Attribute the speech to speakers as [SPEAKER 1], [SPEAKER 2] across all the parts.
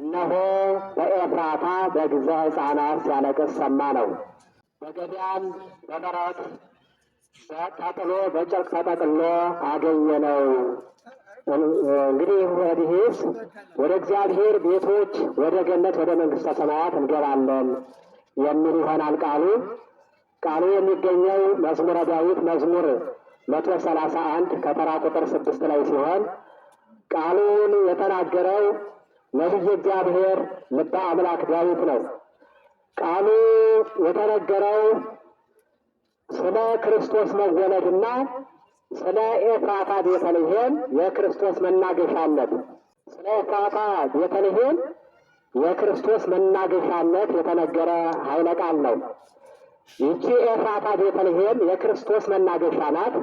[SPEAKER 1] እነሆ በኤፍራታ በጊዜ ሕፃናት ሲያለቅስ ሰማ ነው። በገዳም በበረት ተጥሎ በጨርቅ ተጠቅሎ አገኘነው። እንግዲህ ወዲህስ ወደ እግዚአብሔር ቤቶች፣ ወደ ገነት፣ ወደ መንግሥተ ሰማያት እንገባለን የሚል ይሆናል ቃሉ። ቃሉ የሚገኘው መዝሙረ ዳዊት መዝሙር 131 ከተራ ቁጥር 6 ላይ ሲሆን ቃሉን የተናገረው ነቢየ እግዚአብሔር ልበ አምላክ ዳዊት ነው። ቃሉ የተነገረው ስለ ክርስቶስ መወለድና ስለ ኤፍራታ ቤተልሔም የክርስቶስ መናገሻነት፣ ስለ ኤፍራታ ቤተልሔም የክርስቶስ መናገሻነት የተነገረ ኃይለ ቃል ነው። ይቺ ኤፍራታ ቤተልሔም የክርስቶስ መናገሻ ናት።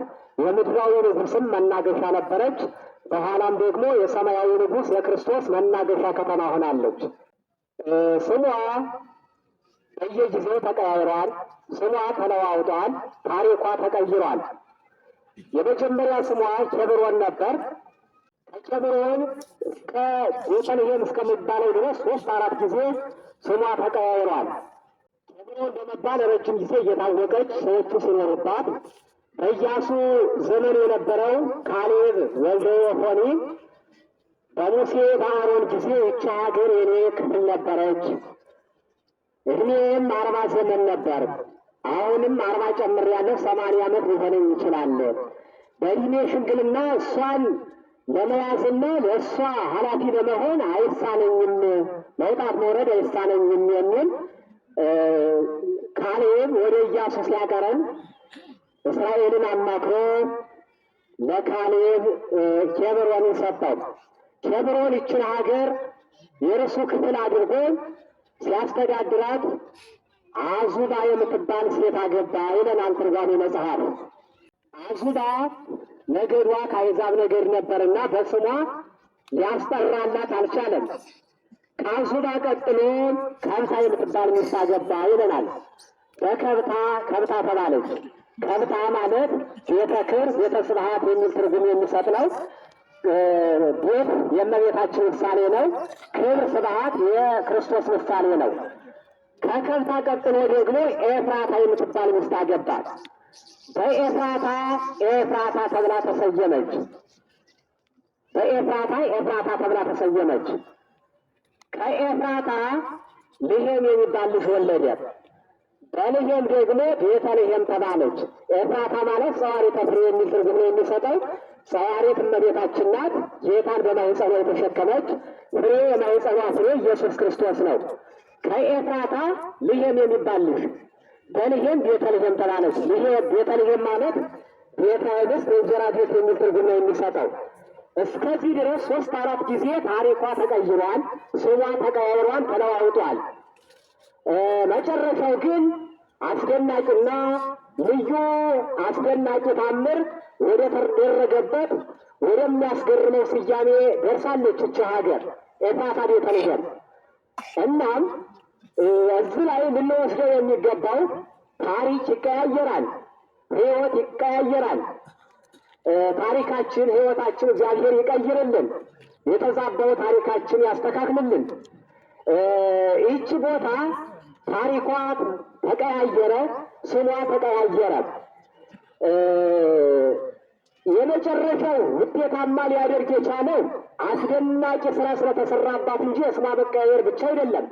[SPEAKER 1] የምድራዊ ንጉሥም መናገሻ ነበረች። በኋላም ደግሞ የሰማያዊ ንጉሥ የክርስቶስ መናገሻ ከተማ ሆናለች። ስሟ በየጊዜው ተቀያይሯል። ስሟ ተለዋውጧል። ታሪኳ ተቀይሯል። የመጀመሪያ ስሟ ኬብሮን ነበር። ከኬብሮን እስከ ቤተልሔም እስከሚባለው ድረስ 3-4 ጊዜ ስሟ ተቀያይሯል። ኬብሮን በመባል ረጅም ጊዜ እየታወቀች ሰዎቹ ሲኖሩባት፣ በኢያሱ ዘመን የነበረው ካሌብ ወልደ ዮፎኒ በሙሴ በአሮን ጊዜ ይቺ ሀገር የኔ ክፍል ነበረች፣ እድሜም 40 ዘመን ነበር፣ አሁንም 40 ጨምሬያለሁ፣ 80 ዓመት ሊሆነኝ ይችላል፣ በእድሜ ሽምግልና እሷን ለመያዝና ለእሷ ኃላፊ ለመሆን አይሳነኝም፣ መውጣት መውረድ አይሳነኝም የሚል ካሌብ ወደ ኢያሱ ሲያቀረን እስራኤልን አማክሮ ለካሌብ ኬብሮንን ሰጠው። ኬብሮን ይችን ሀገር የእርሱ ክፍል አድርጎ ሲያስተዳድራት አዙባ የምትባል ሴት አገባ ይለናል ትርጓሜ መጽሐፍ። አዙባ ነገዷ ከአሕዛብ ነገድ ነበርና በስሟ ሊያስጠራላት አልቻለም። ከአዙባ ቀጥሎ ከብታ የምትባል ሚስት አገባ ይለናል። በከብታ ከብታ ተባለች። ከብታ ማለት ቤተ ክብር፣ ቤተ ስብሐት የሚል ትርጉም የሚሰጥ ነው። ቤት የእመቤታችን ምሳሌ ነው። ክብር፣ ስብሐት የክርስቶስ ምሳሌ ነው። ከከብታ ቀጥሎ ደግሞ ኤፍራታ የምትባል ሚስት አገባት። በኤፍራታ ኤፍራታ ተብላ ተሰየመች። በኤፍራታ ኤፍራታ ተብላ ተሰየመች። ከኤፍራታ ልሔም የሚባል ልጅ ወለደ። በልሔም ደግሞ ቤተልሔም ተባለች። ኤፍራታ ማለት ጸዋሪተ ፍሬ የሚል ትርጉም ነው የሚሰጠው። ጸዋሪት እመቤታችን ናት። ጌታን በማኅፀኗ የተሸከመች ፍሬ የማኅፀኗ ፍሬ ኢየሱስ ክርስቶስ ነው። ከኤፍራታ ልሔም የሚባል ልጅ በልሔም ቤተልሔም ተባለች። ቤተልሔም ማለት ቤተ ኅብስት የእንጀራ ቤት የሚል ትርጉም ነው የሚሰጠው። እስከዚህ ድረስ 3-4 ጊዜ ታሪኳ ተቀይሯል። ስሟ ተቀያይሯል፣ ተለዋውጧል። መጨረሻው ግን አስደናቂና ልዩ አስደናቂ ታምር ወደ ተደረገበት ወደሚያስገርመው ስያሜ ደርሳለች ይህች ሀገር ኤፍራታ ቤተልሔም። እናም እዚህ ላይ ልንወስደው የሚገባው ታሪክ ይቀያየራል፣ ሕይወት ይቀያየራል። ታሪካችን፣ ሕይወታችን እግዚአብሔር ይቀይርልን፣ የተዛባው ታሪካችን ያስተካክልልን። ይህች ቦታ ታሪኳ ተቀያየረ፣ ስሟ ተቀያየረ። የመጨረሻው ውጤታማ ሊያደርግ የቻለው አስደናቂ ስራ ስለተሰራባት እንጂ የስሟ መቀያየር ብቻ አይደለም።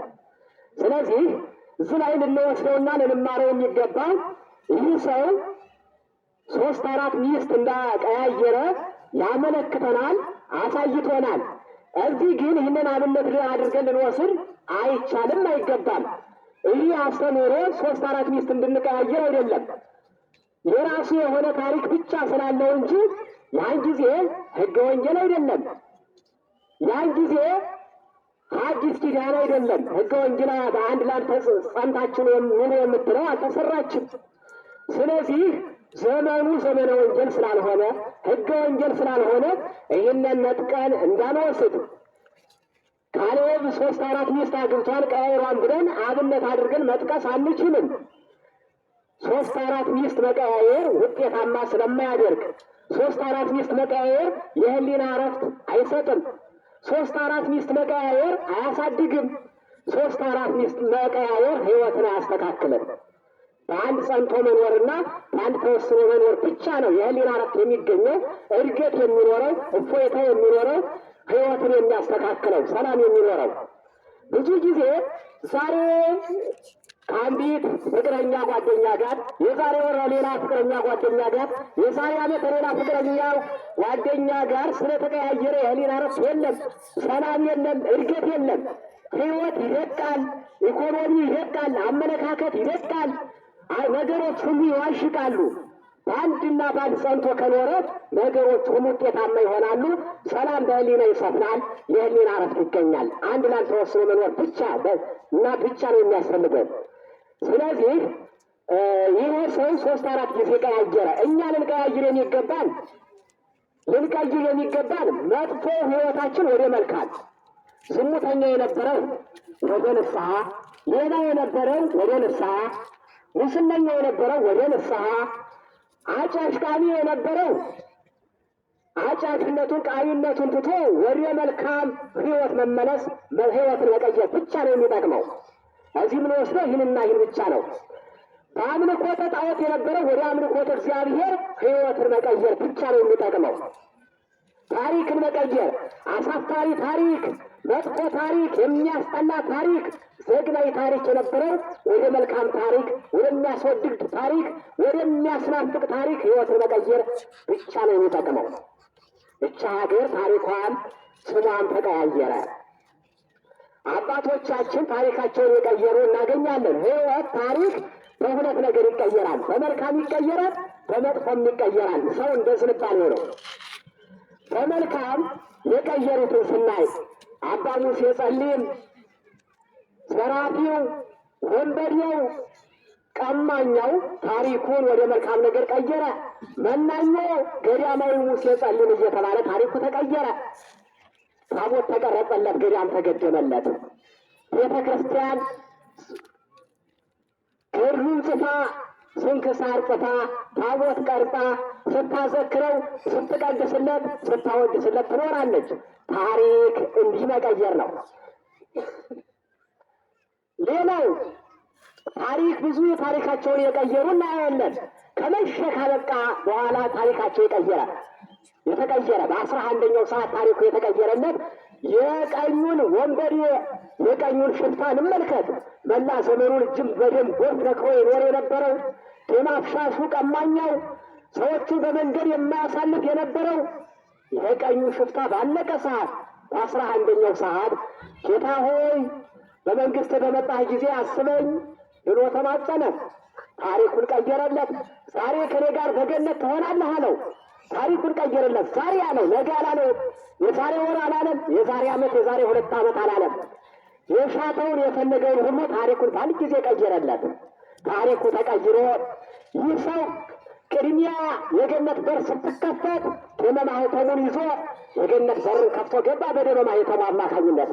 [SPEAKER 1] ስለዚህ እዚህ ላይ ልንወስደውና ልንማረው የሚገባ ይህ ሰው 3-4 ሚስት እንዳቀያየረ ያመለክተናል፣ አሳይቶናል። እዚህ ግን ይህንን አብነት አድርገን ልንወስድ አይቻልም፣ አይገባም። ይህ አስተምህሮ 3-4 ሚስት እንድንቀያየር አይደለም። የራሱ የሆነ ታሪክ ብቻ ስላለው እንጂ ያን ጊዜ ሕገ ወንጌል አይደለም፣ ያን ጊዜ አዲስ ኪዳን አይደለም። ሕገ ወንጌል በአንድ ላንተ ጸንታችሁ ኑሩ የምትለው አልተሰራችም። ስለዚህ ዘመኑ ዘመነ ወንጌል ስላልሆነ፣ ሕገ ወንጌል ስላልሆነ ይህንን ነጥቀን እንዳንወስድ። ካሌብ 3-4 ሚስት አግብቷል ቀያይሯን ብለን አብነት አድርገን መጥቀስ አንችልም። 3-4 ሚስት መቀያየር ውጤታማ ስለማያደርግ፣ 3-4 ሚስት መቀያየር የህሊና እረፍት አይሰጥም። ሶስት አራት ሚስት መቀያየር አያሳድግም። ሶስት አራት ሚስት መቀያየር ሕይወትን አያስተካክልም። በአንድ ጸንቶ መኖርና በአንድ ተወስኖ መኖር ብቻ ነው የህሊና እረፍት የሚገኘው፣ እድገት የሚኖረው፣ እፎይታ የሚኖረው፣ ሕይወትን የሚያስተካክለው፣ ሰላም የሚኖረው። ብዙ ጊዜ ዛሬ ከአንዲት ፍቅረኛ ጓደኛ ጋር፣ የዛሬ ወር ሌላ ፍቅረኛ ጓደኛ ጋር፣ የዛሬ ዓመት ሌላ ፍቅረኛ ጓደኛ ጋር ስለተቀያየረ የህሊና እረፍት የለም፣ ሰላም የለም፣ እድገት የለም። ሕይወት ይደቃል፣ ኢኮኖሚ ይደቃል፣ አመለካከት ይደቃል፣ ነገሮች ሁሉ ይዋሽቃሉ። በአንድና በአንድ ጸንቶ ከኖረ ነገሮች ሁሉ ውጤታማ ይሆናሉ። ሰላም በህሊና ይሰፍናል፣ የህሊና እረፍት ይገኛል። አንድ ላንድ ተወስኖ መኖር ብቻ እና ብቻ ነው የሚያስፈልገው። ስለዚህ ይህ ሰው ሶስት አራት ጊዜ ቀያየረ። እኛ ልንቀይር የሚገባን መጥፎ ሕይወታችን ወደ መልካም፣ ዝሙተኛ የነበረው ወደ ንስሐ፣ ሌላ የነበረው ወደ ንስሐ፣ ሙስነኛ የነበረው ወደ ንስሐ፣ አጫሽቃሚ የነበረው አጫሽነቱን ቃሚነቱን ትቶ ወደ መልካም ሕይወት መመለስ፣ ሕይወትን መቀየር ብቻ ነው የሚጠቅመው። እዚህ ምን ወስደው ይህንና ይህን ብቻ ነው። በአምልኮተ ጣዖት የነበረው ወደ አምልኮተ እግዚአብሔር ሕይወትን መቀየር ብቻ ነው የሚጠቅመው። ታሪክን መቀየር፣ አሳፋሪ ታሪክ፣ መጥፎ ታሪክ፣ የሚያስጠላ ታሪክ፣ ዘግናዊ ታሪክ የነበረው ወደ መልካም ታሪክ፣ ወደሚያስወድድ ታሪክ፣ ወደሚያስናፍቅ ታሪክ ሕይወትን መቀየር ብቻ ነው የሚጠቅመው። ብቻ ሀገር ታሪኳን ስሟን ተቀያየረ። አባቶቻችን ታሪካቸውን የቀየሩ እናገኛለን። ሕይወት ታሪክ በሁለት ነገር ይቀየራል። በመልካም ይቀየራል፣ በመጥፎም ይቀየራል። ሰው እንደ ዝንባሌ ነው። በመልካም የቀየሩትን ስናይ አባ ሙሴ ጸሊም፣ ዘራፊው፣ ወንበዴው፣ ቀማኛው ታሪኩን ወደ መልካም ነገር ቀየረ። መናኞ ገዳማዊ ሙሴ ጸሊም እየተባለ ታሪኩ ተቀየረ። ታቦት ተቀረጸለት፣ ገዳም ተገደመለት። ቤተ ክርስቲያን ገድሉን ጽፋ ስንክሳር ጽፋ ታቦት ቀርጻ ስታዘክረው፣ ስትቀድስለት፣ ስታወድስለት ትኖራለች። ታሪክ እንዲህ መቀየር ነው። ሌላው ታሪክ ብዙ ታሪካቸውን የቀየሩ እናያለን። ከመሸ ካበቃ በኋላ ታሪካቸው የተቀየረ በ11ኛው ሰዓት ታሪኩ የተቀየረለት የቀኙን ወንበዴ የቀኙን ሽፍታ እንመልከት። መላ ዘመኑን እጅም በደም ጎርፍ ነክሮ ይኖር የነበረው ደም አፍሳሹ ቀማኛው፣ ሰዎቹን በመንገድ የማያሳልፍ የነበረው የቀኙ ሽፍታ ባለቀ ሰዓት በ11ኛው ሰዓት ጌታ ሆይ በመንግስት በመጣህ ጊዜ አስበኝ ብሎ ተማጸነ። ታሪኩን ቀየረለት። ዛሬ ከኔ ጋር በገነት ትሆናለህ አለው። ታሪኩን ቀየረለት። ዛሬ አለው፣ ነገ አላለው። የዛሬ ወር አላለም። የዛሬ ዓመት፣ የዛሬ 2 ዓመት አላለም። የሻተውን የፈለገውን ሁሉ ታሪኩን በአንድ ጊዜ ቀየረለት። ታሪኩ ተቀይሮ ይህ ሰው ቅድሚያ የገነት በር ስትከፈት ደመ ማኅተሙን ይዞ የገነት በርን ከፍቶ ገባ። በደመ ማኅተሙ አማካኝነት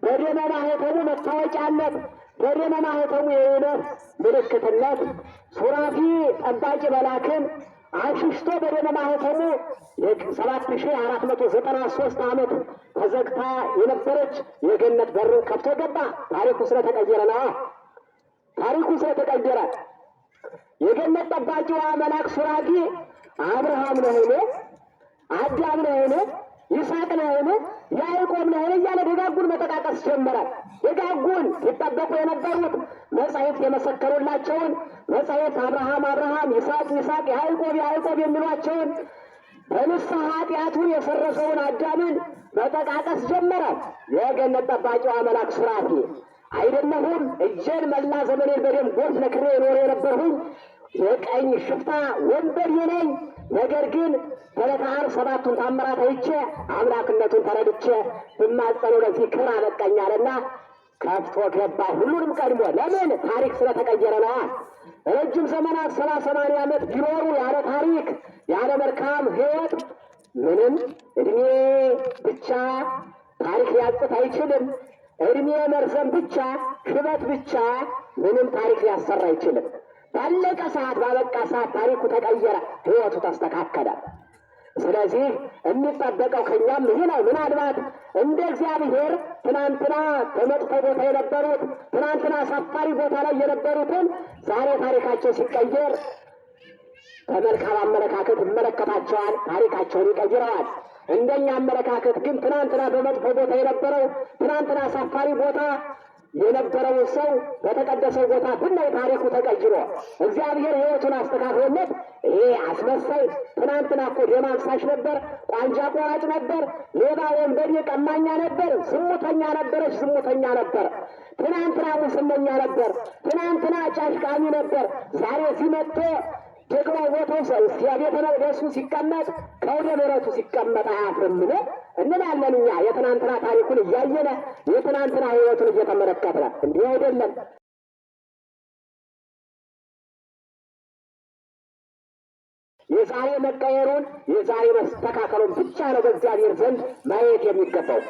[SPEAKER 1] በደመ ማኅተሙ መታወቂያነት፣ በደመ ማኅተሙ የእውነት ምልክትነት ሱራፊ ጠባቂ መላክን አሽሽቶ በደመ ማኅተሙ 7493 ዓመት ተዘግታ የነበረች የገነት በርን ከፍቶ ገባ። ታሪኩ ስለተቀየረ ነዋ። ታሪኩ ስለተቀየረ የገነት ጠባቂዋ መልአክ ሱራፊ አብርሃም ነህን? አዳም ነህን? ይስሐቅ ነህን? ያዕቆብ ነህን? እያለ ደጋጉን መጠቃቀስ ጀመረ። ደጋጉን ሲጠበቁ የነበሩት መጻሕፍት የመሰከሩላቸውን መጻሕፍት አብርሃም፣ ይስሐቅ፣ ያዕቆብ የሚሏቸውን በንስሐ ኃጢአቱን የሰረሰውን አዳምን መጠቃቀስ ጀመረ። የገነት ጠባቂዋ መልአክ ሱራፊ አይደለሁም እጄን መላ ዘመኔን በደም ጎርፍ ነክሬ የኖረ የነበርሁኝ የቀኝ ሽፍታ ወንበዴ ነኝ። ነገር ግን በዕለተ ዓርብ 7ቱን ታምራት አይቼ አምላክነቱን ተረድቼ ብማጸነው ለዚህ ክብር አበቃኛልና ከፍቶ ገባ። ሁሉንም ቀድሞ ለምን? ታሪክ ስለተቀየረ ነዋ። ረጅም ዘመናት 70-80 ዓመት ቢኖሩ ያለ ታሪክ ያለ መልካም ሕይወት ምንም እድሜ ብቻ ታሪክ ሊያጽፍ አይችልም። እድሜ መርዘም ብቻ ሽበት ብቻ ምንም ታሪክ ሊያሰራ አይችልም። ባለቀ ሰዓት ባበቃ ሰዓት ታሪኩ ተቀየረ፣ ሕይወቱ ተስተካከለ። ስለዚህ የሚጠበቀው ከኛም ይህ ነው። ምናልባት እንደ እግዚአብሔር ትናንትና በመጥፎ ቦታ የነበሩት ትናንትና አሳፋሪ ቦታ ላይ የነበሩትን ዛሬ ታሪካቸው ሲቀየር በመልካም አመለካከት ይመለከታቸዋል፣ ታሪካቸውን ይቀይረዋል። እንደኛ አመለካከት ግን ትናንትና በመጥፎ ቦታ የነበረው ትናንትና አሳፋሪ ቦታ የነበረውን ሰው በተቀደሰው ቦታ ብናይ ታሪኩ ተቀይሮ እግዚአብሔር ሕይወቱን አስተካክሎለት ይሄ አስመሳይ ትናንትና እኮ ደም አፍሳሽ ነበር፣ ቋንጃ ቆራጭ ነበር፣ ሌባ፣ ወንበዴ፣ ቀማኛ ነበር፣ ዝሙተኛ ነበረች፣ ዝሙተኛ ነበር፣ ትናንትና ሙስነኛ ነበር፣ ትናንትና ጫሽቃሚ ነበር። ዛሬ ሲመጥቶ ደግሞ ቦታው ሰው ቤተ መቅደሱ ሲቀመጥ ከወደ ምሕረቱ ሲቀመጥ አያፍርምን እንላለን እኛ የትናንትና ታሪኩን እያየነ የትናንትና ሕይወቱን እየተመለከትነ። እንዲህ አይደለም። የዛሬ መቀየሩን የዛሬ መስተካከሉን ብቻ ነው በእግዚአብሔር ዘንድ ማየት የሚገባው።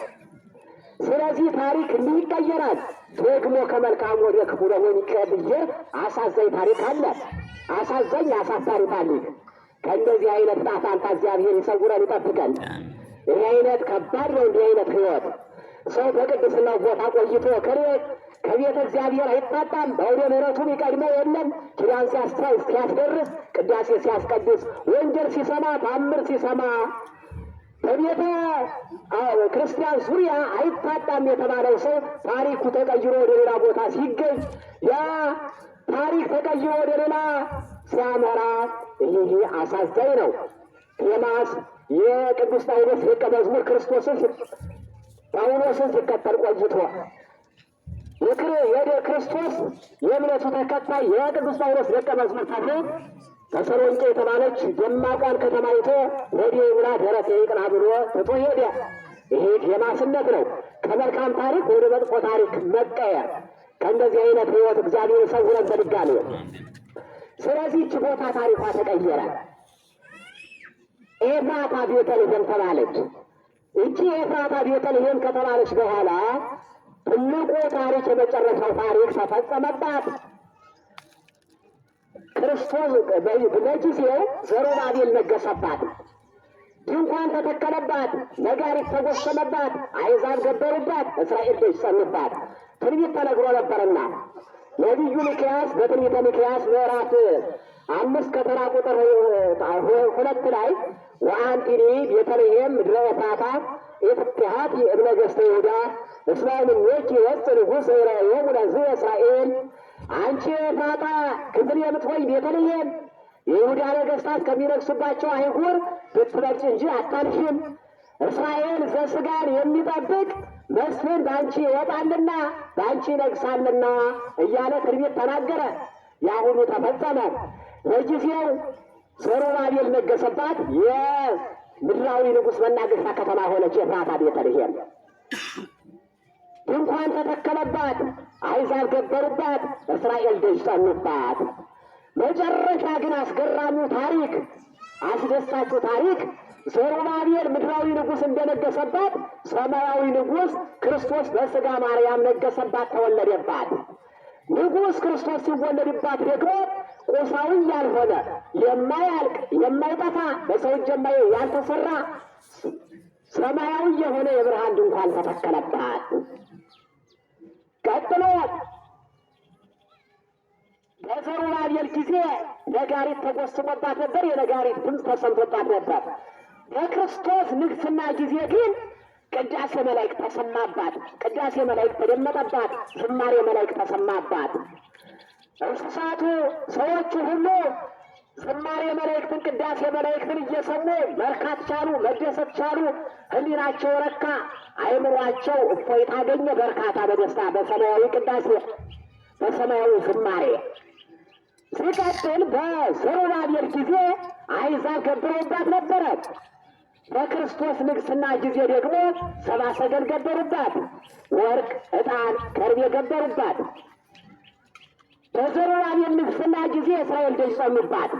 [SPEAKER 1] ስለዚህ ታሪክ እንዲህ ይቀየራል። ደግሞ ከመልካም ወደ ክፉ ደግሞ የሚቀየር አሳዛኝ ታሪክ አለ። አሳዛኝ አሳፋሪ ታሪክ። ከእንደዚህ አይነት ጣፋንታ እግዚአብሔር ይሰውረን ይጠብቀን። ይህ አይነት ከባድ ነው። እንዲህ አይነት ሕይወት ሰው በቅድስናው ቦታ ቆይቶ ከቤተ እግዚአብሔር አይጣጣም። በወደ ምሕረቱ የሚቀድመው የለም። ኪዳን ሲያስደርስ፣ ቅዳሴ ሲያስቀድስ፣ ወንጌል ሲሰማ፣ ታምር ሲሰማ በቤተ ክርስቲያን ዙሪያ አይታጣም የተባለው ሰው ታሪኩ ተቀይሮ ወደ ሌላ ቦታ ሲገኝ ያ ታሪክ ተቀይሮ ወደ ሌላ ሲያመራ ይህ አሳዛኝ ነው። ዴማስ የቅዱስ ጳውሎስ ደቀ መዝሙር ጳውሎስን ሲከተል ቆይቶ ክርስቶስ የእምነቱ ተከታይ የቅዱስ ጳውሎስ ደቀ መዝሙር ተብሎ ተሰሎንቄ የተባለች ደማቋን ከተማ አይቶ ወዲህ ብላ ደረቴ ይቅና ብሎ ትቶ ሄደ። ይሄ ዴማስነት ነው። ከመልካም ታሪክ ወደ መጥፎ ታሪክ መቀየር። ከእንደዚህ አይነት ሕይወት እግዚአብሔር ይሰውረን በድጋሚ። ስለዚህ እች ቦታ ታሪኳ ተቀየረ። ኤፍራታ ቤተልሔም ተባለች። እቺ ኤፍራታ ቤተልሔም ከተባለች በኋላ ትልቁ ታሪክ የመጨረሻው ታሪክ ተፈጸመባት። ክርስቶስ በጊዜው ዘሩባቤል ነገሰባት። ድንኳን ተተከለባት፣ ነጋሪት ተጎሰመባት፣ አሕዛብ ገበሩባት፣ እስራኤል ልጅ ጸኑባት። ትንቢት ተነግሮ ነበርና ነቢዩ ሚክያስ በትንቢተ ሚክያስ ምዕራፍ 5 ከተራ ቁጥር 2 ላይ ወአንቲኒ ቤተልሔም ምድረ ኤፍራታ ኢፍትሐት እብነ ገዝተ ይሁዳ እስመ እምኔኪ ይወፅእ ንጉሥ እምኔሆሙ ለሕዝበ እስራኤል። አንቺ ኤፍራታ ክብር የምትሆኝ ቤተልሔም የይሁዳ ነገሥታት ከሚነግሱባቸው አይሁር ብትበልጭ እንጂ አታንሽም። እስራኤል ዘሥጋን የሚጠብቅ መስፍን በአንቺ ይወጣልና በአንቺ ይነግሳልና እያለ ትንቢት ተናገረ። ያ ሁሉ ተፈጸመ። ለጊዜው ዘሩባቤል ነገሰባት። የምድራዊ ንጉሥ መናገሻ ከተማ ሆነች ኤፍራታ ቤተልሔም። ድንኳን ተተከለባት፣ አሕዛብ ገበሩባት፣ እስራኤል ደጅ ጸኑባት። መጨረሻ ግን አስገራሚው ታሪክ፣ አስደሳቹ ታሪክ ዘሩባቤል ምድራዊ ንጉሥ እንደነገሰባት ሰማያዊ ንጉሥ ክርስቶስ በሥጋ ማርያም ነገሰባት፣ ተወለደባት። ንጉሥ ክርስቶስ ሲወለድባት ደግሞ ቁሳዊ ያልሆነ የማያልቅ የማይጠፋ በሰው እጅ ያልተሰራ ሰማያዊ የሆነ የብርሃን ድንኳን ተተከለባት። ቀጥሎ በዘሩባቤል ጊዜ ነጋሪት ተጎስሞባት ነበር። የነጋሪት ድምፅ ተሰምቶባት ነበር። በክርስቶስ ንግሥና ጊዜ ግን ቅዳሴ መላእክት ተሰማባት። ቅዳሴ መላእክት ተደመጠባት። ዝማሬ መላእክት ተሰማባት። እንስሳቱ፣ ሰዎቹ ሁሉ ዝማሬ መላእክትን፣ ቅዳሴ መላእክትን እየሰሙ መርካት ቻሉ፣ መደሰት ቻሉ። ሕሊናቸው ረካ፣ አእምሯቸው እፎይታ አገኘ፣ በርካታ በደስታ በሰማያዊ ቅዳሴ በሰማያዊ ዝማሬ። ሲቀጥል በዘሩባቤል ጊዜ አሕዛብ ገብረውባት ነበረ። በክርስቶስ ንግሥና ጊዜ ደግሞ ሰብአ ሰገል ገበሩባት። ወርቅ፣ ዕጣን፣ ከርቤ ገበሩባት። በዘሩባቤል ንግሥና ጊዜ እስራኤል ደጅ ጸኑባት።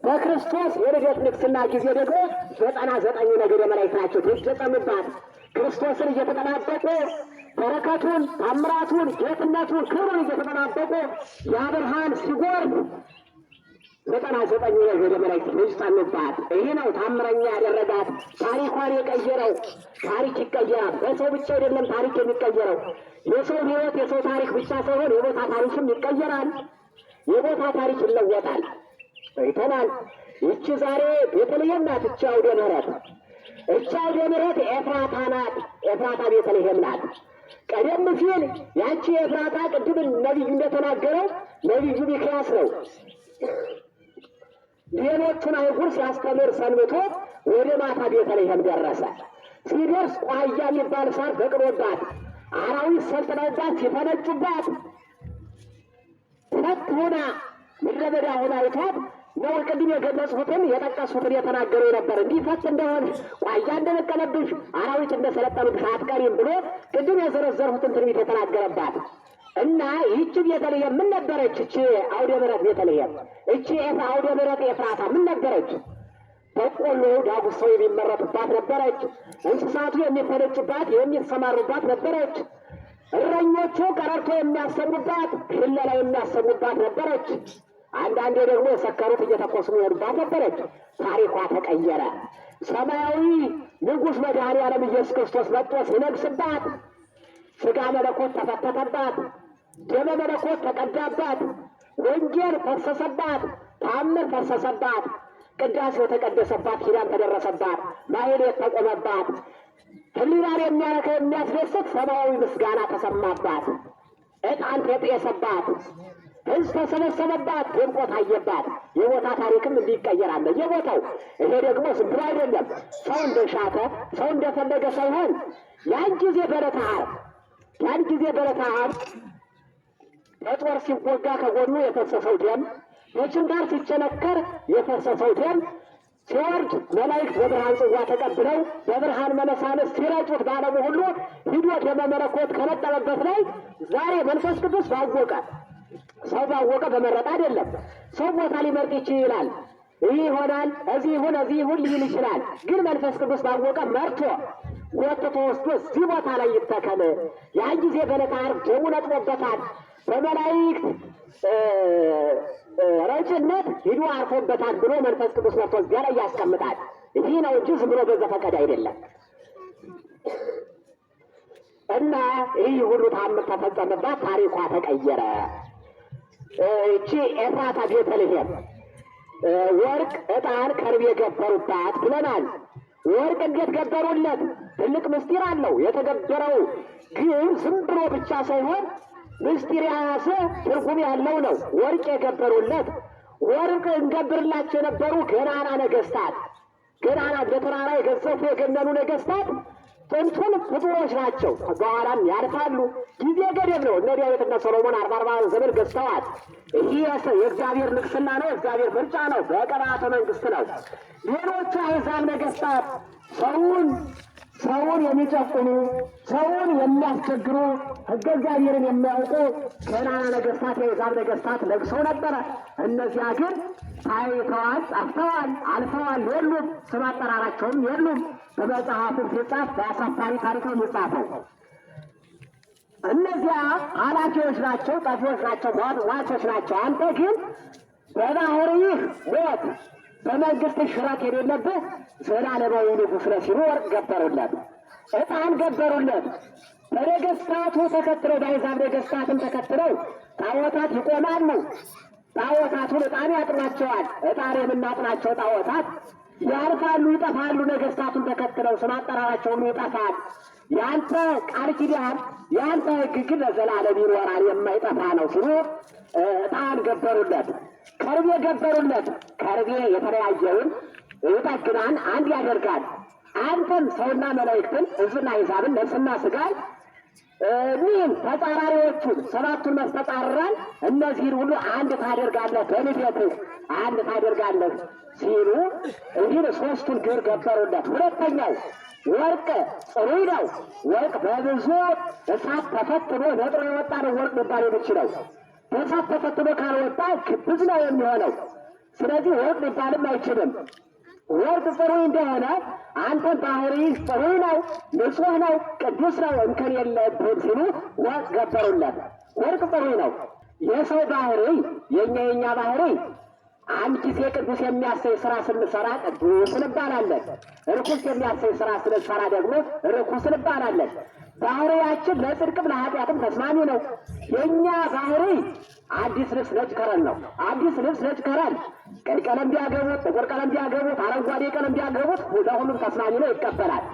[SPEAKER 1] በክርስቶስ የልደት ንግሥና ጊዜ ደግሞ 99 ነገደ መላእክት ናቸው ደጅ ጸኑባት። ክርስቶስን እየተጠባበቁ በረከቱን፣ ታምራቱን፣ ጌትነቱን፣ ክብሩን እየተጠባበቁ ያ ብርሃን ሲጎርፍ 99 ነገደ መላእክት ልጅ ጸኑባት። ይህ ነው ታምረኛ ያደረጋት። ታሪኳን የቀየረው። ታሪክ ይቀየራል። በሰው ብቻ አይደለም ታሪክ የሚቀየረው። የሰው ሕይወት የሰው ታሪክ ብቻ ሳይሆን የቦታ ታሪክም ይቀየራል። የቦታ ታሪክ ይለወጣል። አይተናል። ይቺ ዛሬ ቤተልሔም ናት። ይቺ አውደ ምሕረት እቻ አውደ ምሕረት ኤፍራታ ናት። ኤፍራታ ቤተልሔም ናት። ቀደም ሲል ያቺ ኤፍራታ ቅድም ነቢዩ እንደተናገረው ነቢዩ ሚክያስ ነው ሌሎቹን አይጉር ሲያስተምር ሰንብቶ ወደ ማታ ቤተልሔም ደረሰ። ሲደርስ ቋያ የሚባል ሳር በቅሎባት አራዊት ሰልጥነውባት ሲፈነጩባት ፈት ሆና ምድረ በዳ ሆና አይቷት ነው። ቅድም የገለጽሁትን የጠቀስሁትን የተናገረው ነበር። እንዲህ ፈት እንደሆን ቋያ እንደነቀለብሽ አራዊት እንደሰለጠኑብሽ አትቀሪም ብሎ ቅድም የዘረዘርሁትን ትንቢት የተናገረባት እና ይህች ቤተልሔም ምን ነበረች? እቺ አውደ ምሕረት ቤተልሔም እቺ አውደ ምሕረት ኤፍራታ ምን ነበረች? በቆሎ ዳጉሳው የሚመረትባት ነበረች። እንስሳቱ የሚፈነጩባት የሚሰማሩባት ነበረች። እረኞቹ ቀረርቶ የሚያሰሙባት፣ ሽለላ የሚያሰሙባት ነበረች። አንዳንዴ ደግሞ የሰከሩት እየተኮሱ የሚሄዱባት ነበረች። ታሪኳ ተቀየረ። ሰማያዊ ንጉሥ መድኃኔዓለም ኢየሱስ ክርስቶስ መጥቶ ሲነግስባት ሥጋ መለኮት ተፈተተባት፣ ደመ መለኮት ተቀዳባት፣ ወንጌል ፈሰሰባት፣ ታምር ፈሰሰባት፣ ቅዳሴው ተቀደሰባት፣ ኪዳን ተደረሰባት፣ ማኅሌት ተቆመባት፣ ሕሊናን የሚያረካ የሚያስደስት ሰማያዊ ምስጋና ተሰማባት፣ ዕጣን ተጤሰባት፣ ሕዝብ ተሰበሰበባት፣ ደምቆ ታየባት። የቦታ ታሪክም እንዲህ ይቀየራል። የቦታው ይሄ ደግሞ ዝም ብሎ አይደለም። ሰው እንደሻተ ሰው እንደፈለገ ሳይሆን ያን ጊዜ በዕለተ ዓርብ ያን ጊዜ በዕለተ ዓርብ በጦር ሲወጋ ከጎኑ የፈሰሰው ደም፣ በችንጋር ሲቸነከር የፈሰሰው ደም ሲወርድ መላእክት በብርሃን ጽዋ ተቀብለው በብርሃን መነሳንስ ሲረጩት በዓለሙ ሁሉ ሂዶ ደመ መለኮት ከነጠበበት ላይ ዛሬ መንፈስ ቅዱስ ባወቀ ሰው ባወቀ በመረጥ አይደለም። ሰው ቦታ ሊመርጥ ይችላል። ይህ ይሆናል፣ እዚህ ይሁን፣ እዚህ ይሁን ሊል ይችላል። ግን መንፈስ ቅዱስ ባወቀ መርቶ ወጥቶ ወስዶ እዚህ ቦታ ላይ ይተከል። ያን ጊዜ በዕለተ ዓርብ ደሙ ነጥቦበታል። በመላእክት ረጭነት ሂዶ አርፎበታል ብሎ መንፈስ ቅዱስ መጥቶ እዚያ ላይ ያስቀምጣል። ይህ ነው እንጂ ዝም ብሎ በዘፈቀደ አይደለም። እና ይህ ሁሉ ታምር ተፈጸመባት፣ ታሪኳ ተቀየረ። እቺ ኤፍራታ ቤተልሔም ወርቅ፣ ዕጣን፣ ከርቤ ገበሩባት ብለናል። ወርቅ እንዴት ገበሩለት? ትልቅ ምስጢር አለው። የተገበረው ግን ዝም ብሎ ብቻ ሳይሆን ምስጢር የያዘ ትርጉም ያለው ነው። ወርቅ የገበሩለት ወርቅ እንገብርላቸው የነበሩ ገናና ነገስታት፣ ገናና በተራራ የገዘፉ የገነኑ ነገስታት ጥንቱን ፍጡሮች ናቸው። በኋላም ያልፋሉ። ጊዜ ገደብ ነው። እነ ዳዊትና ሰሎሞን 40 ዘመን ገዝተዋል። ይህ የእግዚአብሔር ንግስና ነው። የእግዚአብሔር ምርጫ ነው። በቅብዓተ መንግስት ነው። ሌሎቹ አሕዛብ ነገስታት ሰውን የሚጨቁኑ፣ ሰውን የሚያስቸግሩ፣ ሕገ እግዚአብሔርን የሚያውቁ ገናና ነገስታት የአሕዛብ ነገስታት ነግሰው ነበረ። እነዚያ ግን ታይተዋል፣ ጠፍተዋል፣ አልፈዋል፣ የሉም። ስም አጠራራቸውም የሉም። በመጽሐፍም ሲጻፍ በአሳፋሪ ታሪክ ነው የሚጻፈው። እነዚያ ኃላፊዎች ናቸው፣ ጠፊዎች ናቸው፣ ዋቾች ናቸው። አንተ ግን በባህርይህ ሞት በመንግስት ሽረት የሌለብህ ዘላለማዊ ንጉሥ ነህ ሲሉ ወርቅ ገበሩለት፣ ዕጣን ገበሩለት። በነገስታቱ ተከትለው በአሕዛብ ነገስታትም ተከትለው ጣዖታት ይቆማሉ። ጣዖታቱን ዕጣን ያጥናቸዋል። ዕጣን የምናጥናቸው ጣዖታት ያልፋሉ፣ ይጠፋሉ። ነገስታቱን ተከትለው ስም አጠራራቸውን ይጠፋል። ያንተ ቃል ኪዳን ያንተ ሕግ ግን ለዘላለም ይኖራል፣ የማይጠፋ ነው ሲሉ ዕጣን ገበሩለት፣ ከርቤ ገበሩለት። ከርቤ የተለያየውን ይጠግናል፣ አንድ ያደርጋል። አንተም ሰውና መላእክትን ሕዝብና አሕዛብን ነፍስና ሥጋን እኒህም ተጻራሪዎቹን ሰባቱን መስተጻርራን እነዚህን ሁሉ አንድ ታደርጋለህ፣ በልደትህ አንድ ታደርጋለህ ሲሉ እንዲህ ሦስቱን ግብር ገበሩለት። ሁለተኛው ወርቅ ጽሩይ ነው። ወርቅ በብዙ እሳት ተፈትኖ ነጥሮ የወጣ ነው ወርቅ ሊባል የሚችለው። በእሳት ተፈትኖ ካልወጣ ግብዝ ነው የሚሆነው። ስለዚህ ወርቅ ሊባልም አይችልም። ወርቅ ጽሩይ እንደሆነ አንተን ባህርይህ ጽሩይ ነው፣ ንጹሕ ነው፣ ቅዱስ ነው፣ እንከን የለብህም ሲሉ ወርቅ ገበሩለት። ወርቅ ጽሩይ ነው። የሰው ባህርይ የእኛ ባህርይ አንድ ጊዜ ቅዱስ የሚያሰኝ ስራ ስንሰራ ቅዱስ እንባላለን። ርኩስ የሚያሰኝ ስራ ስንሰራ ደግሞ ርኩስ እንባላለን። ባህሪያችን ለጽድቅም ለኃጢአትም ተስማሚ ነው። የእኛ ባህሪ አዲስ ልብስ ነጭ ከረን ነው። አዲስ ልብስ ነጭ ከረን ቀይ ቀለም ቢያገቡት፣ ጥቁር ቀለም ቢያገቡት፣ አረንጓዴ ቀለም ቢያገቡት ለሁሉም ተስማሚ ነው፣ ይቀበላል።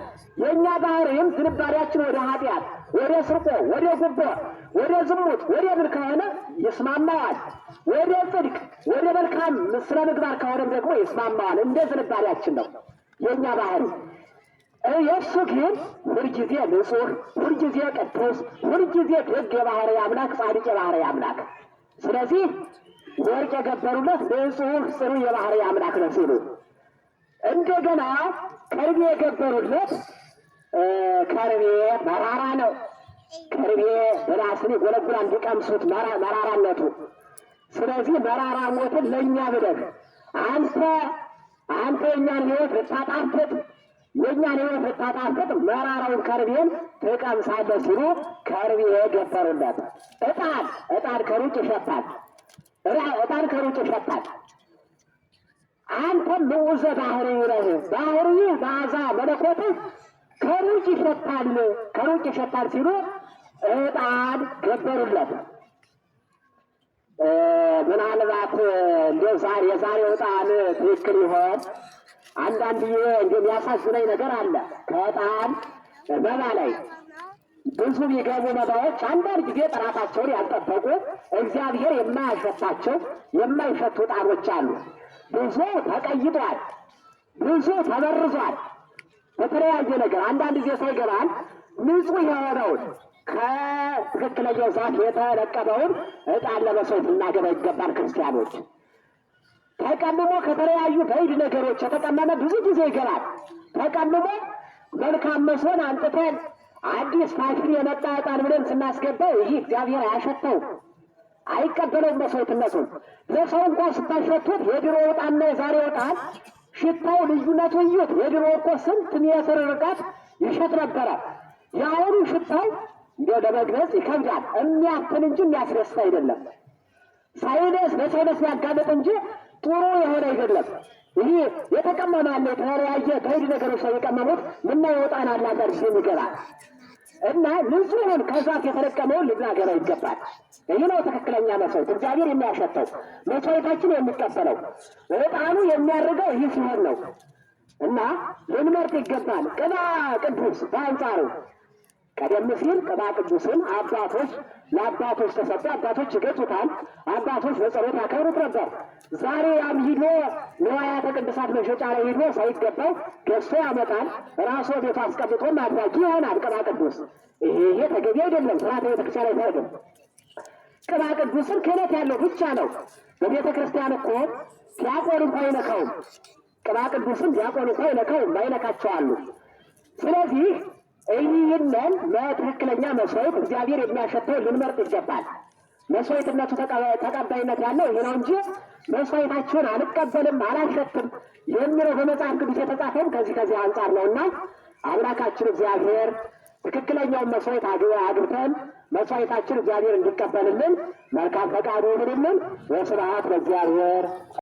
[SPEAKER 1] የእኛ ባህሪም ዝንባሌያችን ወደ ኃጢአት፣ ወደ ስርቆ፣ ወደ ጉቦ፣ ወደ ዝሙት፣ ወደ ብል ከሆነ ይስማማዋል። ወደ ጽድቅ፣ ወደ መልካም ስነ ምግባር ከሆነም ደግሞ ይስማማዋል። እንደ ዝንባሌያችን ነው የእኛ ባህሪ። የእሱ ግን ሁልጊዜ ንጹሕ፣ ሁልጊዜ ቅዱስ፣ ሁልጊዜ ደግ የባህርይ አምላክ፣ ጻድቅ የባህርይ አምላክ። ስለዚህ ወርቅ የገበሩለት ንጹሕ ጽኑ የባህርይ አምላክ ነው ሲሉ እንደገና ከርቤ የገበሩለት ከርቤ መራራ ነው። ከርቤ በላስን ይጎለጉላል እንዲቀምሱት መራራነቱ። ስለዚህ መራራ ሞትን ለእኛ ብለህ አንተ የእኛን ሕይወት ልታጣፍጥ የእኛን ሕይወት ልታጣፍጥ መራራውን ከርቤን ትቀምሳለህ ሲሉ ከርቤ የገበሩለት። ዕጣን ከሩቅ ይሸታል። ዕጣን ከሩቅ ይሸታል። አንተም ንዑዘ ባህርይ ነህ። ባህርይ መዓዛ መለኮትህ ከሩቅ ይሸታል ሲሉ ዕጣን ገበሩለት። ምናልባት እንደው የዛሬው ዕጣን ትክክል ይሆን? አንዳንድ የሚያሳዝነኝ ነገር አለ። ከዕጣን መባ ላይ ብዙ የሚገቡ መባዎች አንዳንድ ጊዜ ጥራታቸውን ያልጠበቁ እግዚአብሔር የማያሸታቸው የማይሸቱ ዕጣኖች አሉ። ብዙ ተቀይጧል፣ ብዙ ተበርዟል በተለያየ ነገር። አንዳንድ ጊዜ ሳይገባል ንጹሕ የሆነውን ከትክክለኛው ዛፍ የተለቀመውን ዕጣን ለመስዋዕት ልናገባ ይገባል። ክርስቲያኖች ተቀምሞ ከተለያዩ ባዕድ ነገሮች የተቀመመ ብዙ ጊዜ ይገባል። ተቀምሞ መልካም መስሎን አንጥተን አዲስ ፋሽን የመጣ ዕጣን ብለን ስናስገባው ይህ እግዚአብሔር አያሸተው፣ አይቀበለውም መስዋዕትነቱን። ለሰው እንኳን ስታሸቱት የድሮ ዕጣንና የዛሬ ዕጣን ሽታው ልዩነቱ እዩት። የድሮ እኮ ስንት ሜትር ርቀት ይሸት ነበረ። የአሁኑ ሽታው እንዲያው ለመግለጽ ይከብዳል። የሚያፍን እንጂ የሚያስደስት አይደለም። ሳይነስ ለሳይነስ ያጋለጥ እንጂ ጥሩ የሆነ አይደለም። ይህ የተቀመመ ያለ የተለያየ ባዕድ ነገሮች ላይ የቀመሙት ምናየው ዕጣን አለ አንዳንድ ጊዜ የሚገባ እና ንጹሕን ከዛፍ የተለቀመውን ልናገባ ይገባል። ይህ ነው ትክክለኛ መስዋዕት፣ እግዚአብሔር የሚያሸተው መስዋዕታችን የሚቀበለው ዕጣኑ የሚያርገው ይህ ሲሆን ነው እና ልንመርጥ ይገባል። ቅባ ቅዱስ በአንጻሩ ቀደም ሲል ቅባ ቅዱስን ለአባቶች ተሰጠ። አባቶች ይገጹታል። አባቶች በጸሎት ያከብሩት ነበር። ዛሬ ያም ሂዶ ንዋያተ ቅድሳት መሸጫ ላይ ሂዶ ሳይገባው ገዝቶ ያመጣል። ራሱ ቤቱ አስቀምጦ ማድረጊ ይሆናል ቅባ ቅዱስ። ይሄ ተገቢ አይደለም። ስርዓተ ቤተክርስቲያን አይፈቅድም። ቅባ ቅዱስን ክህነት ያለው ብቻ ነው። በቤተ ክርስቲያን እኮ ዲያቆን እንኳ አይነካውም። ቅባ ቅዱስን ዲያቆን እንኳ አይነካውም፣ ማይነካቸው አሉ። ስለዚህ ይህንን በትክክለኛ መስዋዕት እግዚአብሔር የሚያሸተው ልንመርጥ ይገባል። መስዋዕትነቱ ተቀባይነት ያለው ይህ ነው እንጂ መስዋዕታችሁን አልቀበልም አላሸትም የሚለው በመጽሐፍ ቅዱስ የተጻፈውም ከዚህ አንጻር ነውና አምላካችን እግዚአብሔር ትክክለኛውን መስዋዕት አግብተን መስዋዕታችን እግዚአብሔር እንዲቀበልልን መልካም ፈቃዱ ይሁንልን። ወስብሐት ለእግዚአብሔር።